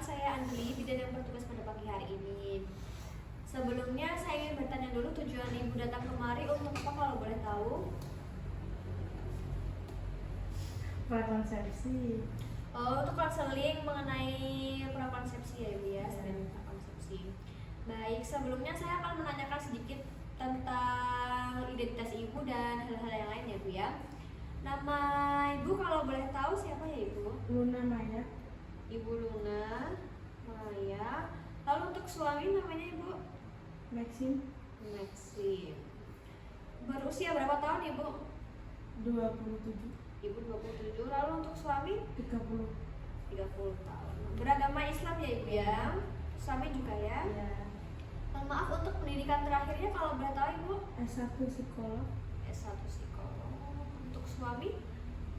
saya Andri, bidan yang bertugas pada pagi hari ini. Sebelumnya saya ingin bertanya dulu tujuan Ibu datang kemari untuk apa kalau boleh tahu? Prakonsepsi. Oh, untuk konseling mengenai prakonsepsi ya Ibu ya, sedang prakonsepsi. Baik, sebelumnya saya akan menanyakan sedikit tentang identitas Ibu dan hal-hal yang lain ya Bu ya. Nama Ibu kalau boleh tahu siapa ya Ibu? Luna Maya. Ibu Luna Maya. Lalu untuk suami namanya Ibu? Maxim. Maxim. Berusia berapa tahun Ibu? 27. Ibu 27. Lalu untuk suami? 30. 30 tahun. Beragama Islam ya Ibu ya? Suami juga ya? Ya. Maaf, untuk pendidikan terakhirnya kalau boleh tahu Ibu? S1 psikolog. S1 psikolog. Untuk suami?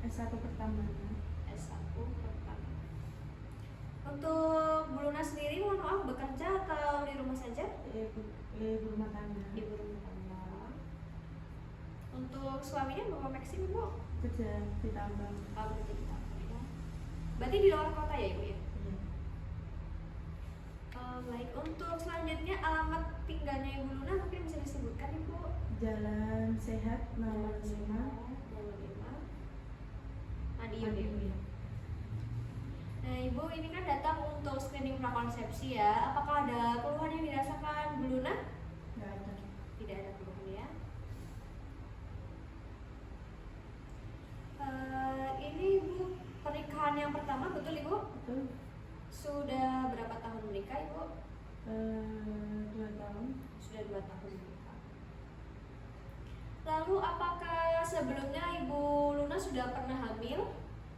S1 pertambangan. S1 pertama. Untuk Bu Luna sendiri mohon maaf bekerja atau di rumah saja? Ibu rumah tangga. Ibu rumah tangga. Untuk suaminya Bapak Maxim Ibu? Kerja di tambang. Berarti di Tambang ya. Berarti di luar kota ya Ibu ya? Iya. Baik, untuk selanjutnya alamat tinggalnya Ibu Luna mungkin bisa disebutkan Ibu? Jalan Sehat nomor 5. Nomor 5 Madiun ya Ibu ya? Nah Ibu ini kan datang untuk screening prakonsepsi ya. Apakah ada keluhan yang dirasakan Bu Luna? Nggak ada. Tidak ada keluhan ya. Ini Ibu pernikahan yang pertama betul Ibu? Betul. Sudah berapa tahun menikah Ibu? 2 tahun. Sudah 2 tahun menikah. Lalu apakah sebelumnya Ibu Luna sudah pernah hamil?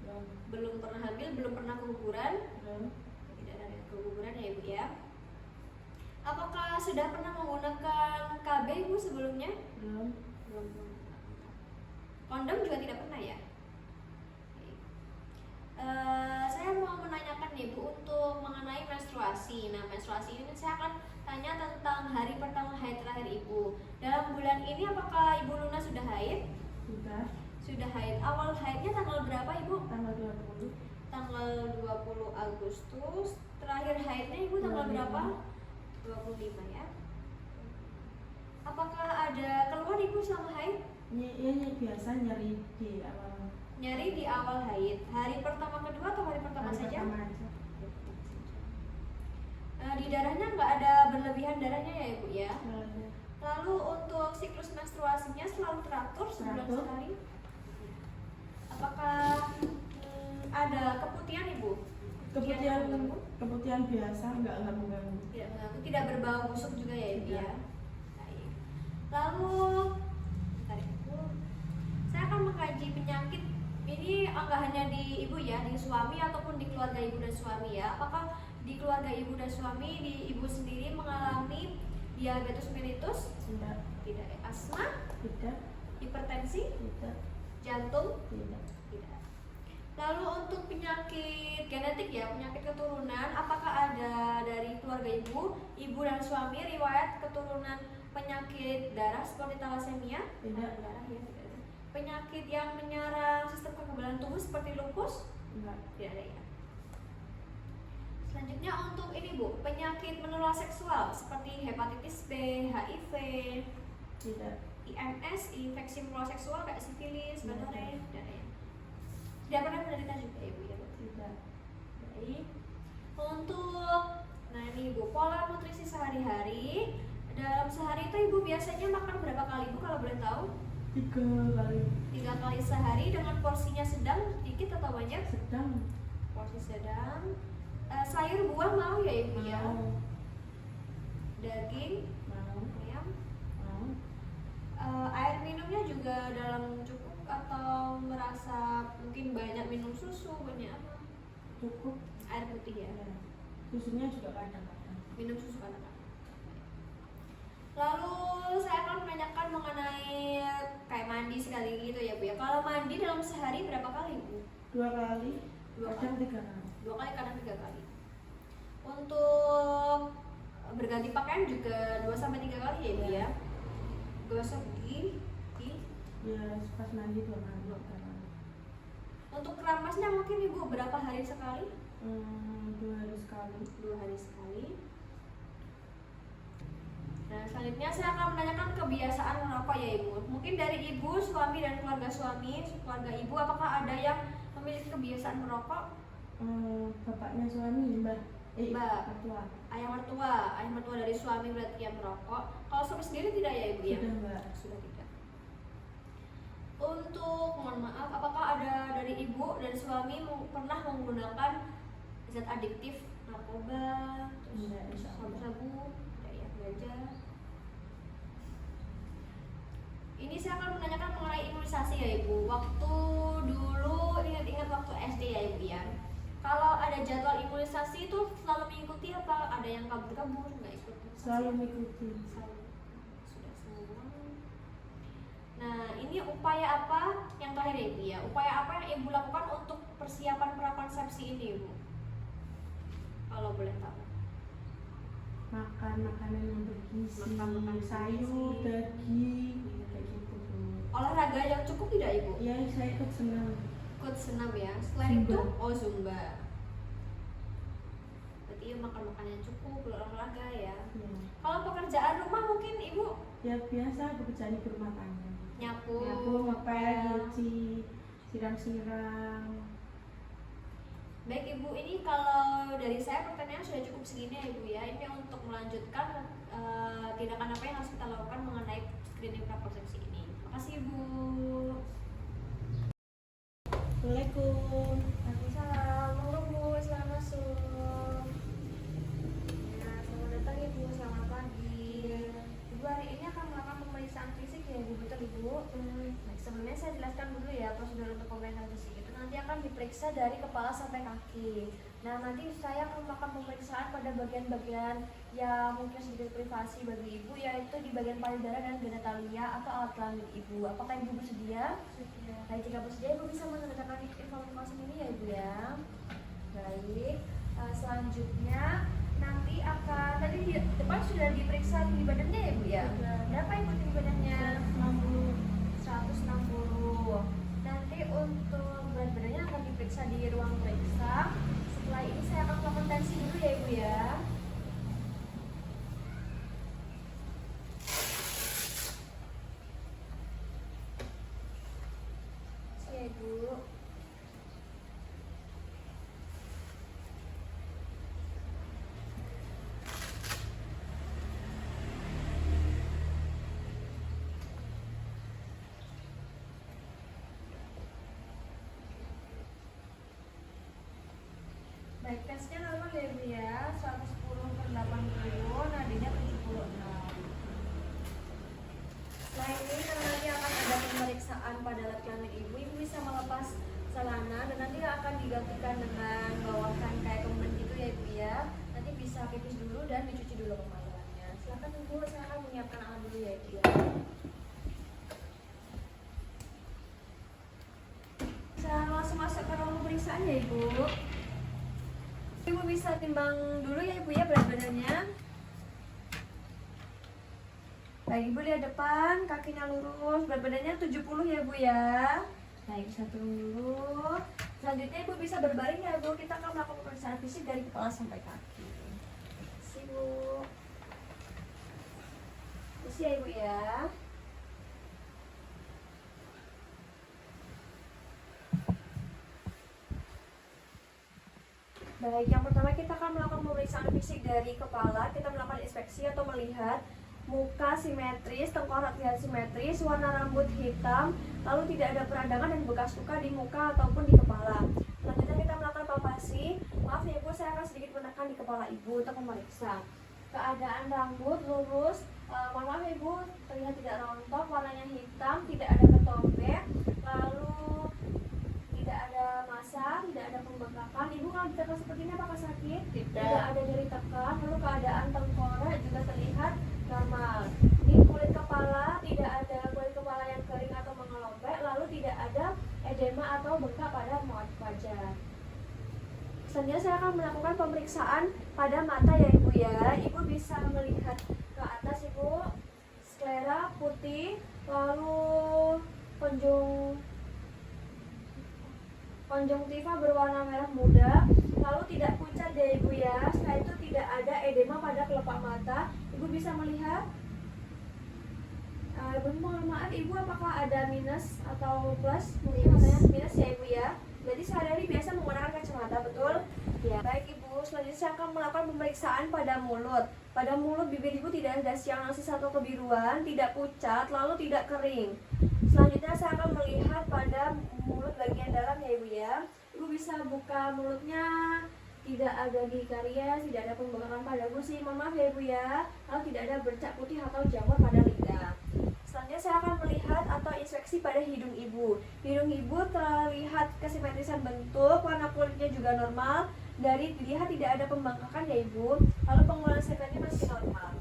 Belum. Belum pernah hamil, belum pernah keguguran? Belum. Tidak ada keguguran ya Ibu ya. Apakah sudah pernah menggunakan KB Ibu sebelumnya? Belum. Belum pernah. Kondom juga tidak pernah ya? Saya mau menanyakan nih Bu untuk mengenai menstruasi. Nah menstruasi ini saya akan tanya tentang hari pertama haid terakhir Ibu. Dalam bulan ini apakah Ibu Luna sudah haid? Sudah. Sudah haid. Awal haidnya tanggal berapa Ibu? Tanggal 20. Tanggal 20 Agustus. Terakhir haidnya Ibu tanggal 25. berapa? 25 ya. Apakah ada keluhan Ibu selama haid? Ini biasa nyeri di awal. Nyari di awal haid. Hari pertama kedua atau hari pertama Hari saja? pertama aja. Di darahnya nggak ada berlebihan darahnya ya Ibu ya. Nggak ada. Lalu untuk siklus menstruasinya selalu teratur sebulan Teratur. sekali. Apakah ada keputihan Ibu? Keputihan mengganggu? keputihan biasa, nggak mengganggu. Tidak mengganggu, tidak berbau busuk juga ya Ibu ya. Tidak. Baik. Lalu bentar ya, Ibu. Saya akan mengkaji penyakit ini nggak hanya di Ibu ya, di suami ataupun di keluarga Ibu dan suami ya. Apakah di keluarga Ibu dan suami, di Ibu sendiri mengalami diabetes mellitus? Tidak. Tidak. Asma? Tidak. Hipertensi? Tidak. Jantung? Tidak. Tidak. Lalu untuk penyakit genetik ya, penyakit keturunan, apakah ada dari keluarga Ibu dan suami riwayat keturunan penyakit darah seperti thalassemia? Tidak. Darah ya, tidak ada. Penyakit yang menyerang sistem kekebalan tubuh seperti lupus? Enggak. Tidak ada ya. Selanjutnya untuk ini Bu, penyakit menular seksual seperti hepatitis B, HIV, Tidak. IMS, infeksi menular seksual kayak sifilis, Tidak. gonorrea, tidak ada ya. Tidak pernah menderita juga ya Bu ya. Tidak. Baik. Untuk nah ini Ibu, pola nutrisi sehari-hari. Dalam sehari itu Ibu biasanya makan berapa kali Bu kalau boleh tahu? 3 kali. 3 kali sehari dengan porsinya sedang, sedikit atau banyak? Sedang. Porsi sedang. Sayur buah mau ya Ibu ya? Mau. Daging, Mau. ayam. Mau. Air minumnya juga dalam cukup atau merasa mungkin banyak minum susu, banyak apa? Cukup. Air putih ya? Ya. Susunya juga kadang-kadang. Minum susu kadang-kadang. Lalu saya akan menanyakan mengenai kayak mandi sekali gitu ya Bu ya. Kalau mandi dalam sehari berapa kali Bu? 2 kali. Dua Kadang 3 kali. 2 kali, kadang 3 kali. Untuk berganti pakaian juga 2-3 kali ya Bu ya. Gosok gigi. Ya pas mandi 2 kali. 2 kali. Untuk keramasnya mungkin Ibu berapa hari sekali? 2 hari sekali. sekali. 2 hari sekali. Nah, selanjutnya saya akan menanyakan kebiasaan merokok ya Ibu. Mungkin dari Ibu, suami dan keluarga suami, keluarga Ibu, apakah ada yang memiliki kebiasaan merokok? Bapaknya suami, Mbak. Mbak. Mertua. Ayah mertua dari suami berarti yang merokok. Kalau suami sendiri tidak ya Ibu ya? Sudah, Mbak. Sudah tidak. Untuk, mohon maaf, apakah ada dari Ibu dan suami pernah menggunakan zat adiktif, narkoba, terus Enggak, insya Allah. sabu-sabu, tidak ya, ganja? Ini saya akan menanyakan mengenai imunisasi ya Ibu. Waktu dulu, ingat-ingat waktu SD ya Ibu ya. Kalau ada jadwal imunisasi itu selalu mengikuti apa? Ada yang kabur-kabur, nggak ikut? Selalu mengikuti. Selalu. Sudah semua. Nah, ini upaya apa yang terakhir ya Ibu ya? Upaya apa yang Ibu lakukan untuk persiapan prakonsepsi ini Ibu? Kalau boleh tahu. Makan makanan yang bergizi, Makan makanan sayur, bergizi. daging, kayak gitu, Bu. Olahraga yang cukup tidak Ibu? Ya, saya ikut senang. Ikut senam ya. Selain Zumba. itu, oh Zumba. Berarti ya makan makanan yang cukup, olahraga ya. Ya. Kalau pekerjaan rumah mungkin Ibu Ya biasa pekerjaan ibu rumah tangga. nyapu, Ngepel, nyuci, siram-siram. Baik Ibu, ini kalau dari saya pertanyaan sudah cukup segini ya Ibu ya. Ini untuk melanjutkan tindakan apa yang harus kita lakukan mengenai screening prakonsepsi ini. Makasih Ibu. Assalamualaikum. Waalaikumsalam. Monggo Bu, selamat masuk. Ya, selamat datang Ibu, selamat pagi. Ibu hari ini akan melakukan pemeriksaan fisik ya Ibu, betul Ibu? Baik, sebelumnya saya jelaskan dulu ya prosedur untuk pemeriksaan fisik itu nanti akan diperiksa dari kepala sampai kaki. Nah, nanti saya akan melakukan pemeriksaan pada bagian-bagian yang mungkin sedikit privasi bagi Ibu, yaitu di bagian payudara dan genitalia atau alat kelamin Ibu. Apakah Ibu bersedia? Baik, jika bersedia Ibu bisa menandatangan informasi ini ya Ibu ya. Baik, selanjutnya nanti akan, tadi di depan sudah diperiksa tinggi badannya ya Ibu ya? Berapa Ibu tinggi badannya? 160. Nanti untuk berat badannya akan diperiksa di ruang periksa. Setelah ini saya akan melakukan tensi dulu ya Ibu ya. Ya Ibu. Baik, tesnya normal ya Ibu ya, 110/80, nadinya 76. Setelah ini karena nanti akan ada pemeriksaan pada alat kelamin Ibu, Ibu bisa melepas celana dan nanti akan digantikan dengan bawahan kayak kemben gitu ya Ibu ya. Nanti bisa pipis dulu dan dicuci dulu kemaluannya. Silakan Ibu, saya akan menyiapkan alat dulu ya Ibu ya. Bisa langsung masuk ke ruang pemeriksaan ya Ibu. Ibu bisa timbang dulu ya Ibu ya berat badannya. Baik, Ibu lihat depan, kakinya lurus, berat badannya 70 ya Bu ya. Baik, bisa turun dulu. Selanjutnya Ibu bisa berbaring ya Bu, kita akan melakukan pemeriksaan fisik dari kepala sampai kaki. Terima Bu. Terus ya Ibu ya. Baik, yang pertama kita akan melakukan pemeriksaan fisik dari kepala. Kita melakukan inspeksi atau melihat muka simetris, tengkorak terlihat simetris, warna rambut hitam, lalu tidak ada peradangan dan bekas luka di muka ataupun di kepala. Selanjutnya kita melakukan palpasi. Maaf ya Ibu, saya akan sedikit menekan di kepala Ibu untuk memeriksa keadaan rambut lurus. Mohon maaf ya Ibu, terlihat tidak rontok, warnanya hitam, tidak ada ketopek, lalu tidak ada massa, tidak ada pembengkakan. Ibu kalau ditekan seperti ini apakah sakit? Tidak ada nyeri tekan. Lalu keadaan tengkorak juga terlihat normal. Di kulit kepala tidak ada kulit kepala yang kering atau mengelompek, lalu tidak ada edema atau bengkak pada wajah. Selanjutnya saya akan melakukan pemeriksaan pada mata ya Ibu ya. Ibu bisa melihat ke atas Ibu, sklera putih, lalu konjungtiva berwarna merah muda, lalu tidak pucat ya Ibu ya, kacamata. Ibu bisa melihat. Mohon maaf Ibu, apakah ada minus atau plus? Mungkin katanya minus ya Ibu ya. Jadi sehari-hari biasa menggunakan kacamata, betul? Ya. Baik Ibu, selanjutnya saya akan melakukan pemeriksaan pada mulut. Pada mulut bibir Ibu tidak ada siangasis atau kebiruan, tidak pucat, lalu tidak kering. Selanjutnya saya akan melihat pada mulut bagian dalam ya Ibu ya. Ibu bisa buka mulutnya, tidak ada dikaries, tidak ada pembengkakan pada gusi, mohon maaf ya Ibu ya. Lalu tidak ada bercak putih atau jamur pada lidah. Selanjutnya saya akan melihat atau inspeksi pada hidung Ibu. Hidung Ibu terlihat kesimetrisan bentuk, warna kulitnya juga normal. Dari dilihat tidak ada pembengkakan ya Ibu. Lalu penggunaan setannya masih normal.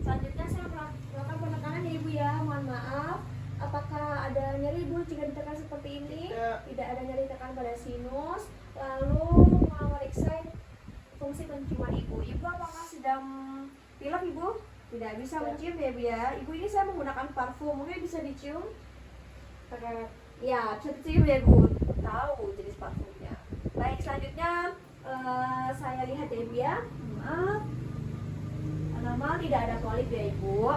Selanjutnya saya melakukan penekanan ya Ibu ya. Mohon maaf, apakah ada nyeri Ibu jika ditekan seperti ini? Tidak ada nyeri tekan pada sinus. Lalu memeriksa fungsi penciuman Ibu. Ibu apakah sedang pilek Ibu? Tidak bisa mencium ya Ibu ya. Ibu ini saya menggunakan parfum, mungkin bisa dicium? Pakai, ya bisa dicium ya Ibu. Tahu jenis parfumnya. Baik, selanjutnya saya lihat ya Ibu ya. Maaf, normal, tidak ada polip ya Ibu.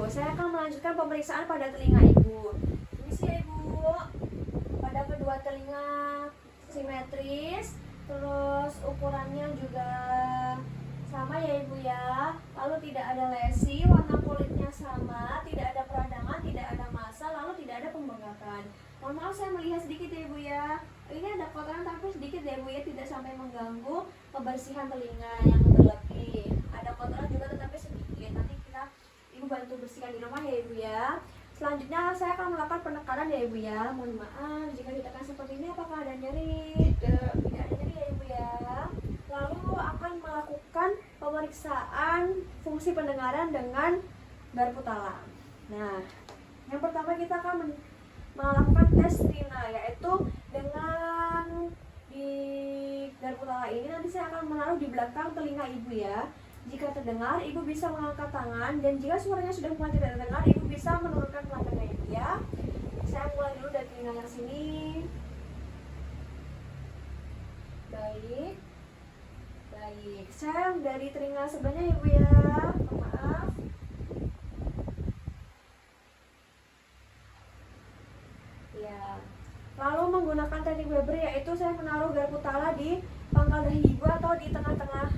Saya akan melanjutkan pemeriksaan pada telinga Ibu. Ini sih ya Ibu. Pada kedua telinga simetris, terus ukurannya juga sama ya Ibu ya. Lalu tidak ada lesi, warna kulitnya sama, tidak ada peradangan, tidak ada massa, lalu tidak ada pembengkakan. Mohon maaf saya melihat sedikit ya Ibu ya. Ini ada kotoran tapi sedikit ya Ibu ya, tidak sampai mengganggu kebersihan telinga yang berlebih. Ada kotoran juga tetapi sedikit. Nanti Ibu bantu bersihkan di rumah ya Ibu ya. Selanjutnya saya akan melakukan penekanan ya Ibu ya. Mohon maaf jika ditekan seperti ini, apakah ada nyeri? Tidak ada nyeri ya Ibu ya. Lalu akan melakukan pemeriksaan fungsi pendengaran dengan garpu talang. Nah, yang pertama kita akan melakukan tes rina, yaitu dengan di garpu talang ini nanti saya akan menaruh di belakang telinga Ibu ya. Jika terdengar, Ibu bisa mengangkat tangan, dan jika suaranya sudah mulai tidak terdengar, Ibu bisa menurunkan pelan Ibu ya. Saya mulai dulu dari telinga yang sini. Baik. Saya dari telinga sebelahnya Ibu ya. Maaf. Ya. Lalu menggunakan teknik Weber, yaitu saya menaruh garpu tala di pangkal dahi Ibu atau di tengah-tengah,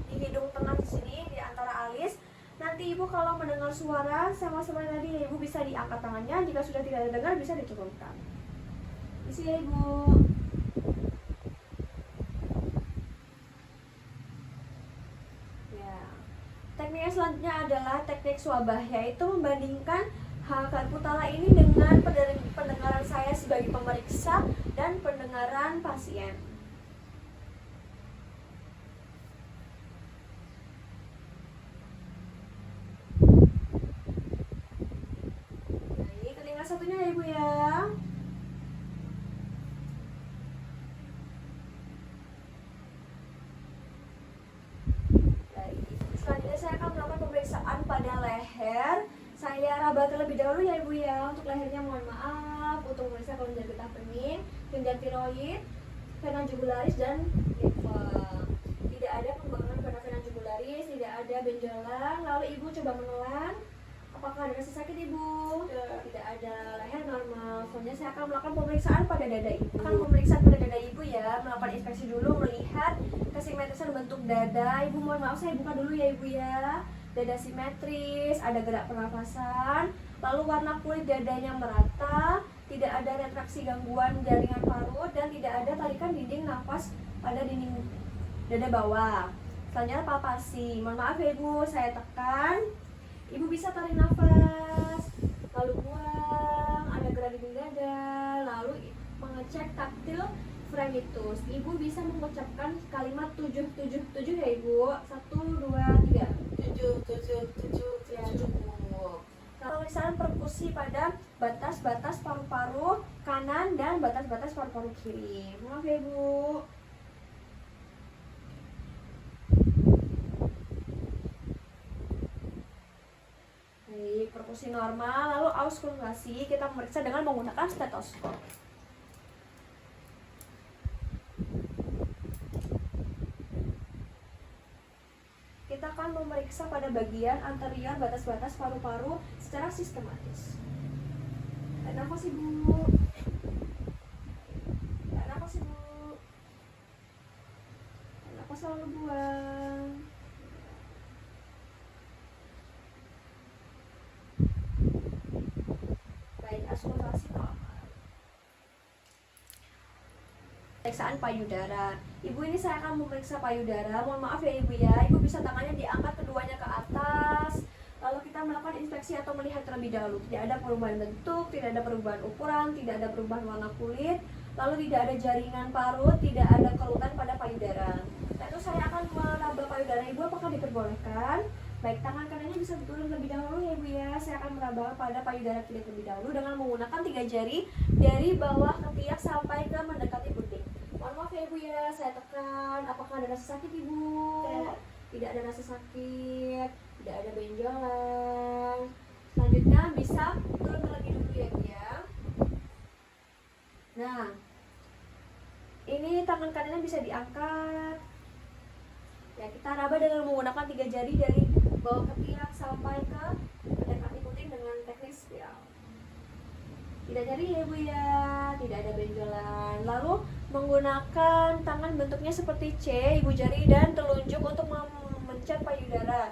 di hidung tengah di sini, di antara alis. Nanti Ibu kalau mendengar suara sama seperti tadi, Ibu bisa diangkat tangannya. Jika sudah tidak terdengar, bisa diturunkan. Isi ya Ibu. Ya. Teknik yang selanjutnya adalah teknik swabah, yaitu membandingkan garpu tala ini dengan pendengaran saya sebagai pemeriksa dan pendengaran pasien. Baik, telinga satunya ya Ibu ya. Baik, selanjutnya saya akan melakukan pemeriksaan pada leher. Saya raba terlebih dahulu ya Ibu ya. Untuk lehernya mohon maaf, untuk memeriksa kelenjar getah bening, kelenjar tiroid, vena jugularis, dan limfa. Tidak ada pembengkakan pada vena jugularis, tidak ada benjolan. Lalu Ibu coba menelan. Apakah ada rasa sakit Ibu? Tidak ada. Leher normal. Selanjutnya saya akan melakukan pemeriksaan pada dada Ibu. Akan pemeriksaan pada dada Ibu ya, melakukan inspeksi dulu, melihat kesimetrisan bentuk dada. Ibu mohon maaf, saya buka dulu ya Ibu ya. Dada simetris, ada gerak pernafasan, lalu warna kulit dadanya merata, tidak ada retraksi gangguan jaringan parut, dan tidak ada tarikan dinding nafas pada dinding dada bawah. Selanjutnya palpasi. Mohon maaf ya Ibu, saya tekan. Ibu bisa tarik nafas, lalu buang, ada gerak dinding dada, lalu mengecek taktil fremitus. Ibu bisa mengucapkan kalimat 777 ya Ibu. 1, 2, 3. 7. Ya, cukup. Pemeriksaan perkusi pada batas-batas paru-paru kanan dan batas-batas paru-paru kiri. Maaf ya Ibu. Baik, perkusi normal. Lalu auskultasi kita memeriksa dengan menggunakan stetoskop. Kita akan memeriksa memeriksa pada bagian anterior batas-batas paru-paru secara sistematis. Tarik nafas Ibu. Tarik nafas Ibu. Tarik nafas lalu buang. Baik, auskultasi normal. Pemeriksaan payudara. Ibu, ini saya akan memeriksa payudara. Mohon maaf ya Ibu ya. Ibu bisa tangannya diangkat keduanya ke atas. Lalu kita melakukan inspeksi atau melihat terlebih dahulu. Tidak ada perubahan bentuk, tidak ada perubahan ukuran, tidak ada perubahan warna kulit, lalu tidak ada jaringan parut, tidak ada kelutan pada payudara. Setelah itu saya akan meraba payudara Ibu. Apakah diperbolehkan? Baik, tangan kanannya bisa diturun lebih dahulu ya Ibu ya. Saya akan meraba pada payudara kiri terlebih dahulu dengan menggunakan 3 jari dari bawah ketiak sampai ke mendekati puting. Mohon maaf ya Ibu ya, saya tekan. Apakah ada rasa sakit Ibu? Tidak ada rasa sakit, tidak ada benjolan. Selanjutnya bisa turun lagi dulu ya Ibu ya. Nah, ini tangan kanannya bisa diangkat. Ya, kita raba dengan menggunakan 3 jari dari bawah ketiak sampai ke mendekati puting dengan teknik spiral. Tidak nyeri ya Ibu ya, tidak ada benjolan. Lalu menggunakan tangan bentuknya seperti C, ibu jari dan telunjuk untuk memencet payudara,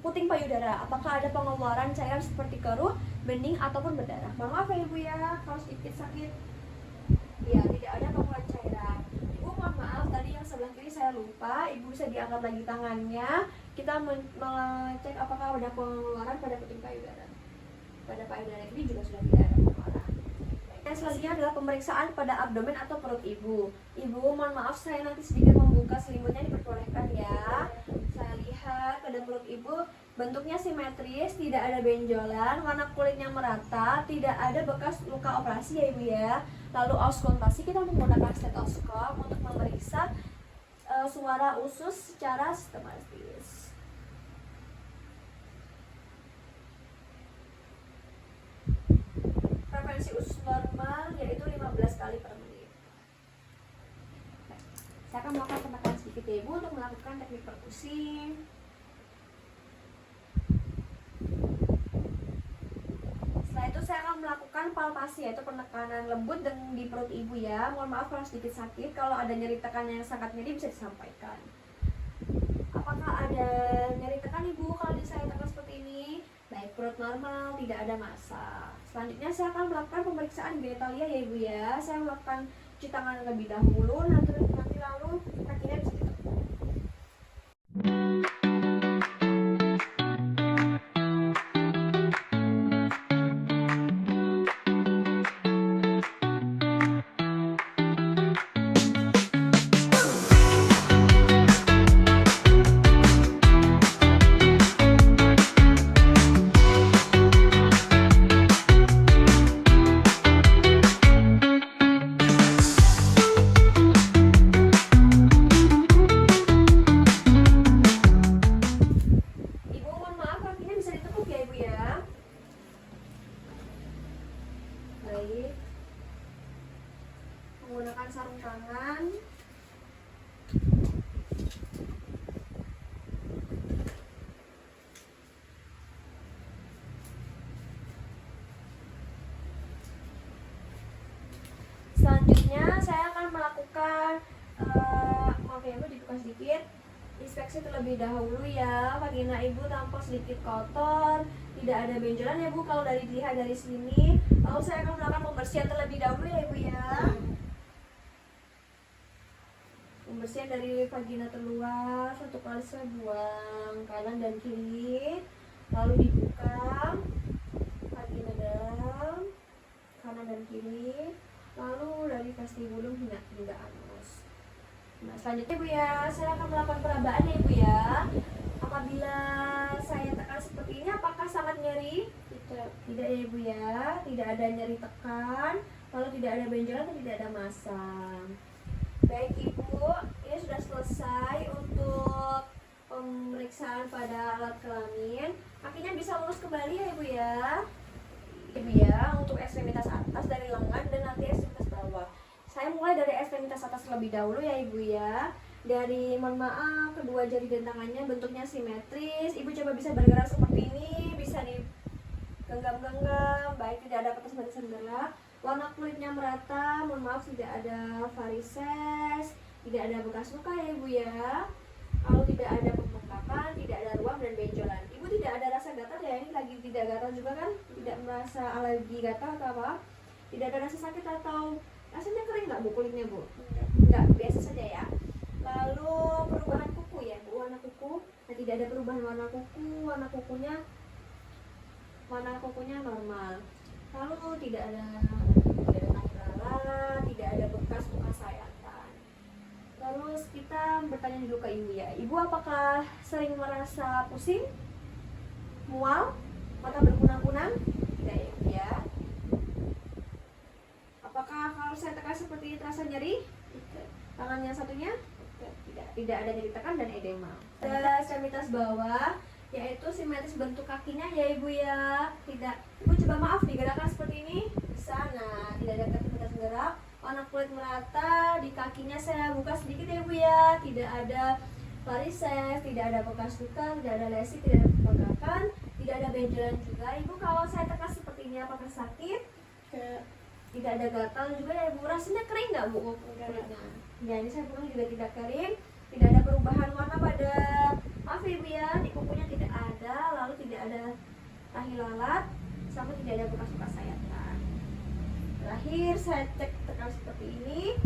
puting payudara. Apakah ada pengeluaran cairan seperti keruh, bening ataupun berdarah? Mohon maaf ya Ibu ya, kalau sedikit sakit. Ya, tidak ada pengeluaran cairan. Ibu mohon maaf, tadi yang sebelah kiri saya lupa. Ibu bisa diangkat lagi tangannya. Kita mengecek apakah ada pengeluaran pada puting payudara. Pada payudara ini juga sudah tidak ada pengeluaran. Yang selanjutnya adalah pemeriksaan pada abdomen atau perut Ibu. Ibu, mohon maaf saya nanti sedikit membuka selimutnya, diperbolehkan ya. Saya lihat pada perut Ibu bentuknya simetris, tidak ada benjolan, warna kulitnya merata, tidak ada bekas luka operasi ya Ibu ya. Lalu auskultasi, kita menggunakan stetoskop untuk memeriksa suara usus secara sistematis. Frekuensi usus normal yaitu 15 kali per menit. Saya akan melakukan penekanan sedikit ya Ibu untuk melakukan teknik perkusi. Setelah itu saya akan melakukan palpasi, yaitu penekanan lembut dan di perut Ibu ya. Mohon maaf kalau sedikit sakit, kalau ada nyeri tekan yang sangat nyeri bisa disampaikan. Apakah ada nyeri tekan Ibu kalau saya tekan seperti ini? Baik, perut normal, tidak ada massa. Selanjutnya saya akan melakukan pemeriksaan genitalia ya Ibu ya. Saya melakukan cuci tangan terlebih dahulu, nanti lalu kakinya bisa ditekuk. Baik, menggunakan sarung tangan. Selanjutnya saya akan melakukan maaf ya Ibu, dibuka sedikit, inspeksi terlebih dahulu ya. Vagina Ibu tampak sedikit kotor, tidak ada benjolan ya Bu kalau dilihat dari sini. Lalu saya akan melakukan pembersihan terlebih dahulu ya Ibu ya. Pembersihan dari vagina terluar, 1 kali saya buang kanan dan kiri. Lalu dibuka vagina dalam, kanan dan kiri. Lalu dari vestibulum hingga anus. Nah, selanjutnya Ibu ya, saya akan melakukan perabaan ya Ibu ya. Apabila saya tekan seperti ini, apakah sangat nyeri? Tidak ya Ibu ya, tidak ada nyeri tekan, lalu tidak ada benjolan dan tidak ada massa. Baik Ibu, ini sudah selesai untuk pemeriksaan pada alat kelamin. Kakinya bisa lurus kembali ya Ibu ya. Ibu ya, untuk ekstremitas atas dari lengan dan nanti ekstremitas bawah. Saya mulai dari ekstremitas atas terlebih dahulu ya Ibu ya. Dari mohon maaf kedua jari dan tangannya bentuknya simetris. Ibu coba bisa bergerak seperti ini, bisa digenggam-genggam, baik tidak ada batasan-batasan gerak. Warna kulitnya merata, mohon maaf tidak ada varises, tidak ada bekas luka ya ibu ya. Kalau tidak ada pembengkakan, tidak ada ruam dan benjolan. Ibu tidak ada rasa gatal ya, ini lagi tidak gatal juga kan? Tidak merasa alergi gatal atau apa? Tidak ada rasa sakit atau rasanya kering nggak bu kulitnya bu? Enggak, biasa saja ya. Lalu perubahan kuku ya bu, warna kuku. Nah, tidak ada perubahan warna kuku, warna kukunya normal. Lalu tidak ada lalat, tidak ada bekas luka sayatan. Terus kita bertanya dulu ke ibu ya, ibu apakah sering merasa pusing, mual, mata berkunang-kunang? Tidak ya ibu ya. Apakah kalau saya tekan seperti ini terasa nyeri? Tangan yang satunya? Tidak ada nyeri tekan dan edema. Ekstremitas bawah yaitu simetris bentuk kakinya ya ibu ya. Tidak, ibu coba maaf digerakkan seperti ini di sana, tidak ada aktivitas gerak. Warna kulit merata, di kakinya saya buka sedikit ya ibu ya. Tidak ada varises, tidak ada bekas luka, tidak ada lesi, tidak ada pembengkakan, tidak ada benjolan juga. Ibu kalau saya tekan seperti ini apakah sakit? Tidak ada gatal juga ya ibu. Rasanya kering nggak bu kulitnya? Ya ini saya pegang juga tidak kering. Tidak ada perubahan warna pada maaf ibu ya, di kukunya tidak ada, lalu tidak ada tahi lalat, sama tidak ada bekas luka sayatan. Terakhir saya cek tekan seperti ini.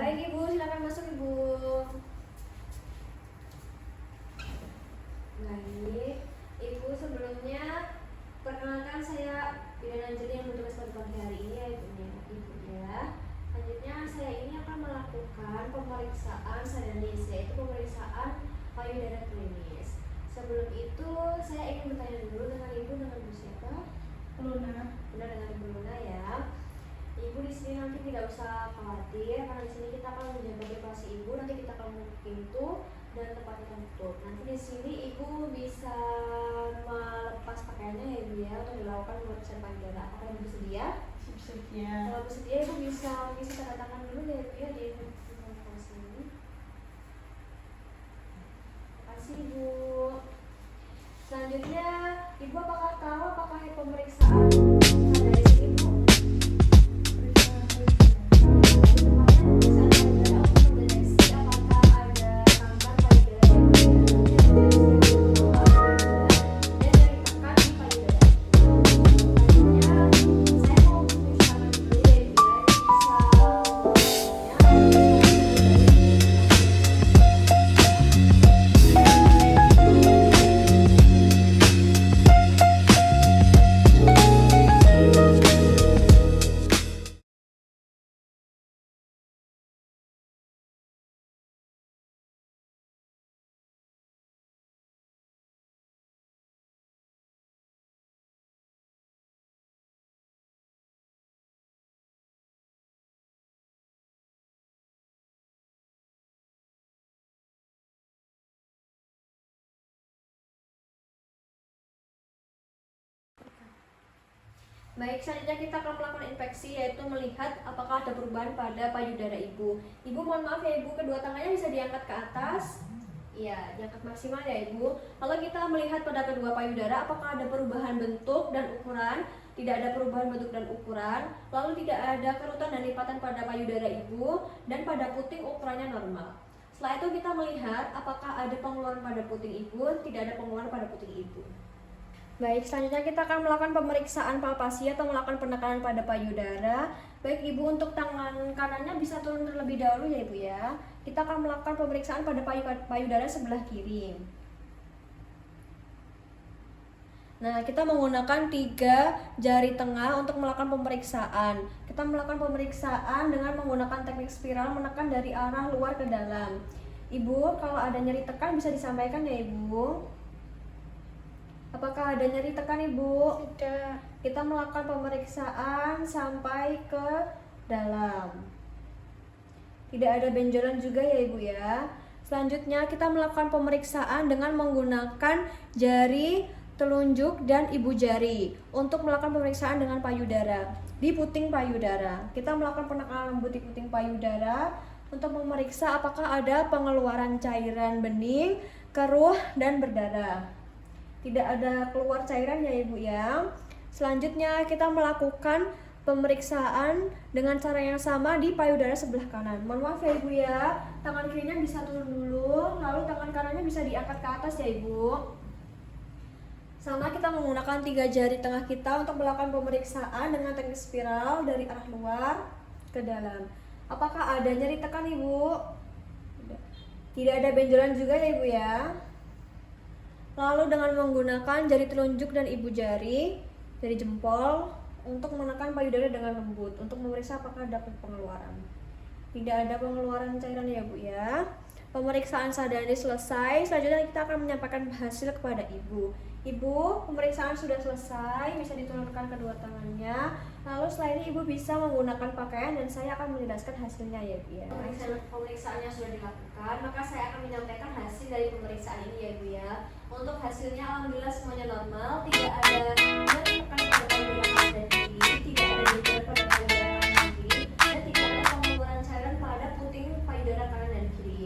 Baik Ibu, silakan masuk Ibu. Baik, Ibu sebelumnya perkenalkan saya Bidan Anjeli yang bertugas pada pagi hari ini ya Ibu ya. Selanjutnya saya ini akan melakukan pemeriksaan SADANIS, yaitu pemeriksaan payudara klinis. Sebelum itu saya ingin bertanya dulu dengan Ibu, dengan Ibu siapa? Luna. Benar, dengan Ibu Luna ya. Ibu di sini nanti tidak usah khawatir karena di sini kita akan menjaga privasi Ibu. Nanti kita akan membuka pintu dan tempatnya akan tutup. Nanti di sini Ibu bisa melepas pakaiannya ya Ibu ya untuk dilakukan pemeriksaan payudara. Apakah Ibu bersedia? Bersedia. Kalau bersedia Ibu bisa mengisi tanda tangan dulu ya Ibu ya di informasi ini. Terima kasih Ibu. Selanjutnya Ibu apakah tahu apakah pemeriksaan dari sini Ibu? Baik, selanjutnya kita akan melakukan inspeksi, yaitu melihat apakah ada perubahan pada payudara Ibu. Ibu mohon maaf ya Ibu, kedua tangannya bisa diangkat ke atas. Iya, diangkat maksimal ya Ibu. Lalu kita melihat pada kedua payudara apakah ada perubahan bentuk dan ukuran. Tidak ada perubahan bentuk dan ukuran. Lalu tidak ada kerutan dan lipatan pada payudara Ibu, dan pada puting ukurannya normal. Setelah itu kita melihat apakah ada pengeluaran pada puting Ibu. Tidak ada pengeluaran pada puting Ibu. Baik, selanjutnya kita akan melakukan pemeriksaan palpasi atau melakukan penekanan pada payudara. Baik Ibu, untuk tangan kanannya bisa turun terlebih dahulu ya Ibu ya. Kita akan melakukan pemeriksaan pada payudara sebelah kiri. Nah, kita menggunakan 3 jari tengah untuk melakukan pemeriksaan. Kita melakukan pemeriksaan dengan menggunakan teknik spiral, menekan dari arah luar ke dalam. Ibu, kalau ada nyeri tekan bisa disampaikan ya Ibu. Apakah ada nyeri tekan Ibu? Tidak. Kita melakukan pemeriksaan sampai ke dalam. Tidak ada benjolan juga ya Ibu ya. Selanjutnya kita melakukan pemeriksaan dengan menggunakan jari telunjuk dan ibu jari untuk melakukan pemeriksaan dengan payudara di puting payudara. Kita melakukan penekanan lembut di puting payudara untuk memeriksa apakah ada pengeluaran cairan bening, keruh, dan berdarah. Tidak ada keluar cairan ya Ibu ya. Selanjutnya kita melakukan pemeriksaan dengan cara yang sama di payudara sebelah kanan. Mohon maaf ya Ibu ya, tangan kirinya bisa turun dulu, lalu tangan kanannya bisa diangkat ke atas ya Ibu. Sama kita menggunakan 3 jari tengah kita untuk melakukan pemeriksaan dengan teknik spiral dari arah luar ke dalam. Apakah ada nyeri tekan Ibu? Tidak ada benjolan juga ya Ibu ya. Lalu dengan menggunakan jari telunjuk dan ibu jari dari jempol untuk menekan payudara dengan lembut untuk memeriksa apakah ada pengeluaran. Tidak ada pengeluaran cairan ya Bu ya. Pemeriksaan SADANIS selesai. Selanjutnya kita akan menyampaikan hasil kepada Ibu. Ibu, pemeriksaan sudah selesai, bisa diturunkan kedua tangannya. Lalu setelah ini Ibu bisa menggunakan pakaian dan saya akan menjelaskan hasilnya ya Bu ya. Pemeriksaannya sudah dilakukan, maka saya akan menyampaikan hasil dari pemeriksaan ini ya Bu ya. Untuk hasilnya alhamdulillah semuanya normal, tidak ada nyeri tekan pada payudara kanan dan kiri, tidak ada benjolan pada payudara kanan dan kiri, dan tidak ada pengeluaran cairan pada puting payudara kanan dan kiri.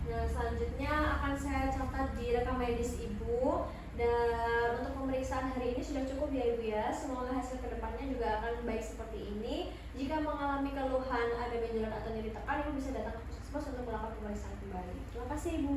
Nah, selanjutnya akan saya catat di rekam medis Ibu. Dan untuk pemeriksaan hari ini sudah cukup ya Ibu ya. Semoga hasil kedepannya juga akan baik seperti ini. Jika mengalami keluhan ada benjolan atau nyeri tekan, Ibu bisa datang ke puskesmas untuk melakukan pemeriksaan kembali. Terima kasih Ibu.